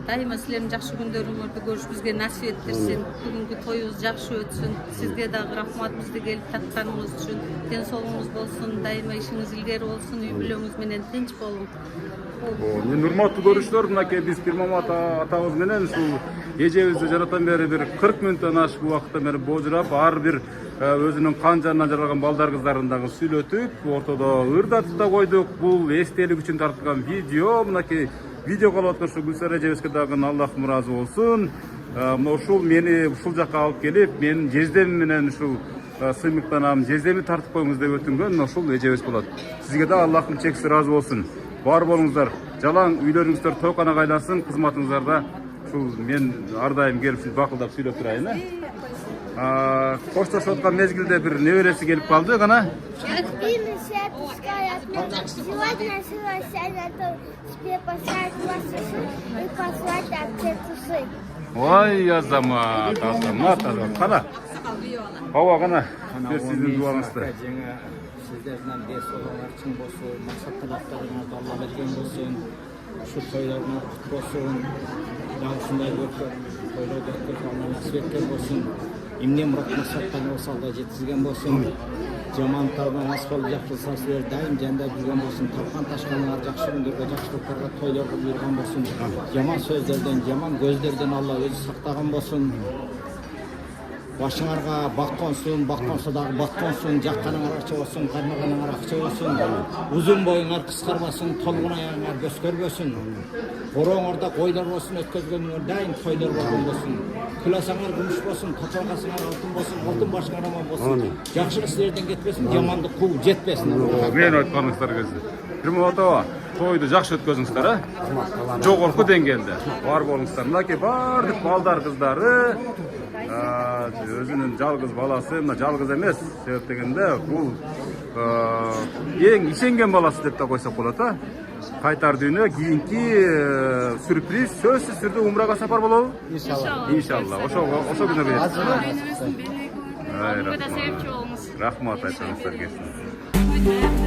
Дайыма силердин жакшы күндөрүңөрдү көрүш бизге насип этtirsin. Бүгүнкү тоюбуз жакшы өтсүн. Сизге дагы рахмат бизди келип татканыңыз үчүн. Ден соолугуңуз болсун, дайыма ишиңиз илгери болсун, үй бүлөңүз менен тынч болуң. Мен урматтуу көрүүчүлөр, мынакей биз Пирмамат атабыз менен ушул эжебизди жаратан бери бир 40 мүнөттөн ашык убакыттан бери божурап, ар бир өзүнүн кан жанынан жаралган балдар кыздарын дагы сүйлөтүп, ортодо ырдатып да койдук. Бул эстелик үчүн тартылган видео. Мынакей видео кылып аткан ушул Гүлсара эжебизге дагы Аллахым ыраазы болсун. Мына ушул мени ушул жакка алып келип, менин жездем менен ушул сыймыктанам, жездеми тартып коюңуз деп өтүнгөн ошол эжебиз болот. Сизге да Аллахтын чексиз ыраазы болсун. Бар болуңуздар, жалаң үйлөрүңүздөр тооканага айлансын, кызматыңыздарда ушул мен ар дайым келип сиз бакылдап сүйлөп турайын. Коштошуп аткан мезгилде бир небереси келип калды, гана. Сегодня тебе послать ласышы и послать аптекусы. Ой, азамат, азамат, азамат. Кана? Ооба, кана. Бир сиздин дуаңызды. Сіздерден бес олар чың болсын, мақсат талаптарыңызды Алла берген болсын, ушул тойларыңар кут болсын, ушундай тойлорду өткөрүп Алла насип эткен болсын, эмне мурат максаттарыңар болсо Алла жеткизген болсын, жамандыктардан аспал жакшылыкса силер дайым жандап жүргөн болсын, тапкан ташканыңар жакшы күндөргө, жакшылыктарга, тойлорго буйрган болсын, жаман сөздөрдөн, жаман көздөрдөн Алла өзү сактаган болсын. Башыңарга бак консун, бак консо дагы бак консун, жакканыңар акча болсун, кармаганыңар акча болсун, узун боюңар кыскарбасын, толгун аяңар көскөрбөсүн, борооңордо койлор болсун, өткөзгөнүңөр дайым тойлор болгон болсун, кыласаңар күмүш болсун, топалгасыңар алтын болсун, алтын башыңар аман болсун, жакшылык силерден кетпесин, жамандык кууп жетпесин. Мен айтканыңыздар кезде. Кирматова, тойду жакшы өткөзүңүздөр, жогорку деңгээлде. Бар болуңуздар. Мынакей бардык балдар, кыздары, өзүнүн жалгыз баласы, мына жалгыз эмес, себеп дегенде бул эң ишенген баласы деп да койсок болот, кайтар дүйнө кийинки сюрприз сөзсүз түрдө умрага сапар болобу? Иншалла. Ошо күнү Рахмат. Рахмат айтыңыздар келсин.